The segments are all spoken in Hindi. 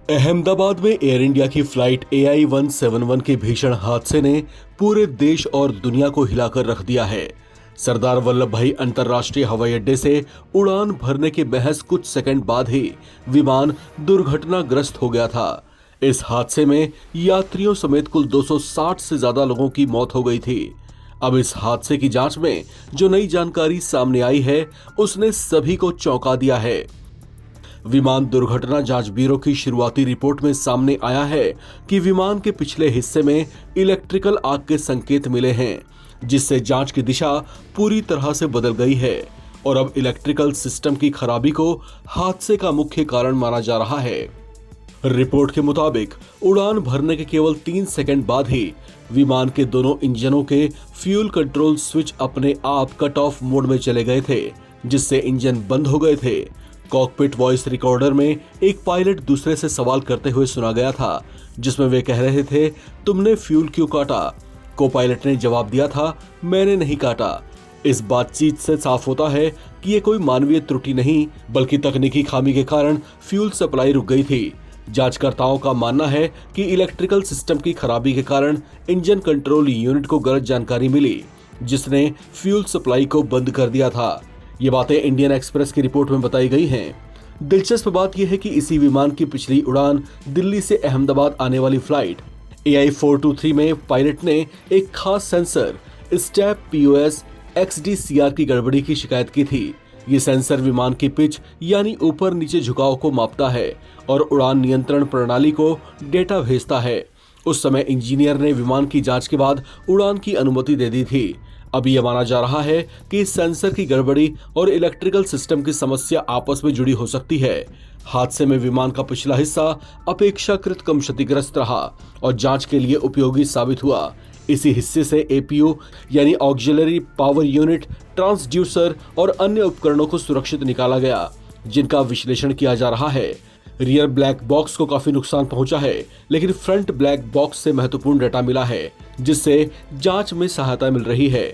अहमदाबाद में एयर इंडिया की फ्लाइट AI-171 के भीषण हादसे ने पूरे देश और दुनिया को हिलाकर रख दिया है। सरदार वल्लभ भाई अंतर्राष्ट्रीय हवाई अड्डे से उड़ान भरने के महज कुछ सेकंड बाद ही विमान दुर्घटनाग्रस्त हो गया था। इस हादसे में यात्रियों समेत कुल 260 से ज्यादा लोगों की मौत हो गई थी। अब इस हादसे की जांच में जो नई जानकारी सामने आई है, उसने सभी को चौंका दिया है। विमान दुर्घटना जांच ब्यूरो की शुरुआती रिपोर्ट में सामने आया है कि विमान के पिछले हिस्से में इलेक्ट्रिकल आग के संकेत मिले हैं, जिससे जांच की दिशा पूरी तरह से बदल गई है और अब इलेक्ट्रिकल सिस्टम की खराबी को हादसे का मुख्य कारण माना जा रहा है। रिपोर्ट के मुताबिक उड़ान भरने के केवल 3 सेकंड बाद ही विमान के दोनों इंजनों के फ्यूल कंट्रोल स्विच अपने आप कट ऑफ मोड में चले गए थे, जिससे इंजन बंद हो गए थे। कॉकपिट वॉइस रिकॉर्डर में एक पायलट दूसरे से सवाल करते हुए सुना गया था, जिसमें वे कह रहे थे, तुमने फ्यूल क्यों काटा? को पायलट ने जवाब दिया था, मैंने नहीं काटा। इस बातचीत से साफ होता है कि ये कोई मानवीय त्रुटि नहीं, बल्कि तकनीकी खामी के कारण फ्यूल सप्लाई रुक गई थी। जांचकर्ताओं का मानना है कि इलेक्ट्रिकल सिस्टम की खराबी के कारण इंजन कंट्रोल यूनिट को गलत जानकारी मिली, जिसने फ्यूल सप्लाई को बंद कर दिया था। ये बातें इंडियन एक्सप्रेस की रिपोर्ट में बताई गई हैं। दिलचस्प बात यह है कि इसी विमान की पिछली उड़ान दिल्ली से अहमदाबाद आने वाली फ्लाइट AI-423 में पायलट ने एक खास सेंसर स्टेप POS XDCR की गड़बड़ी की शिकायत की थी। ये सेंसर विमान की पिच यानी ऊपर नीचे झुकाव को मापता है और उड़ान नियंत्रण प्रणाली को डेटा भेजता है। उस समय इंजीनियर ने विमान की जांच के बाद उड़ान की अनुमति दे दी थी। अब यह माना जा रहा है कि इस सेंसर की गड़बड़ी और इलेक्ट्रिकल सिस्टम की समस्या आपस में जुड़ी हो सकती है। हादसे में विमान का पिछला हिस्सा अपेक्षाकृत कम क्षतिग्रस्त रहा और जांच के लिए उपयोगी साबित हुआ। इसी हिस्से से APU यानी ऑक्सिलरी पावर यूनिट, ट्रांसड्यूसर और अन्य उपकरणों को सुरक्षित निकाला गया, जिनका विश्लेषण किया जा रहा है। रियर ब्लैक बॉक्स को काफी नुकसान पहुंचा है, लेकिन फ्रंट ब्लैक बॉक्स से महत्वपूर्ण डेटा मिला है, जिससे जांच में सहायता मिल रही है।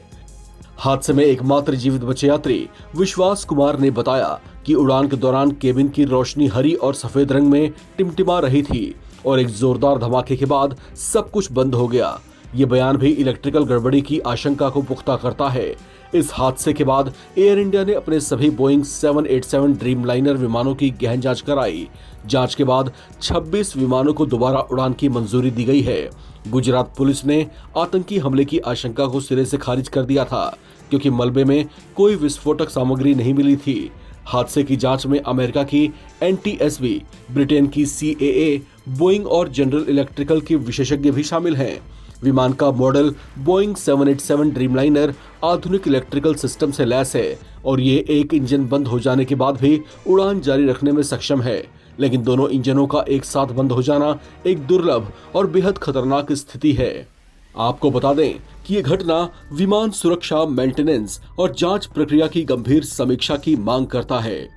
हादसे में एकमात्र जीवित बचे यात्री विश्वास कुमार ने बताया कि उड़ान के दौरान केबिन की रोशनी हरी और सफेद रंग में टिमटिमा रही थी और एक जोरदार धमाके के बाद सब कुछ बंद हो गया। ये बयान भी इलेक्ट्रिकल गड़बड़ी की आशंका को पुख्ता करता है। इस हादसे के बाद एयर इंडिया ने अपने सभी बोइंग 787 ड्रीमलाइनर विमानों की गहन जांच कराई। जांच के बाद 26 विमानों को दोबारा उड़ान की मंजूरी दी गई है। गुजरात पुलिस ने आतंकी हमले की आशंका को सिरे से खारिज कर दिया था, क्योंकि मलबे में कोई विस्फोटक सामग्री नहीं मिली थी। हादसे की जांच में अमेरिका की NTSB, ब्रिटेन की CAA, बोइंग और जनरल इलेक्ट्रिकल के विशेषज्ञ भी शामिल हैं। विमान का मॉडल बोइंग 787 ड्रीमलाइनर आधुनिक इलेक्ट्रिकल सिस्टम से लैस है और ये एक इंजन बंद हो जाने के बाद भी उड़ान जारी रखने में सक्षम है। लेकिन दोनों इंजनों का एक साथ बंद हो जाना एक दुर्लभ और बेहद खतरनाक स्थिति है। आपको बता दें कि ये घटना विमान सुरक्षा, मेंटेनेंस और जांच प्रक्रिया की गंभीर समीक्षा की मांग करता है।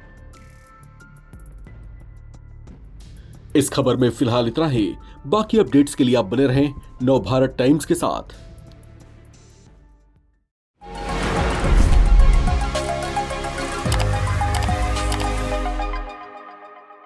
इस खबर में फिलहाल इतना ही। बाकी अपडेट्स के लिए आप बने रहें नवभारत टाइम्स के साथ।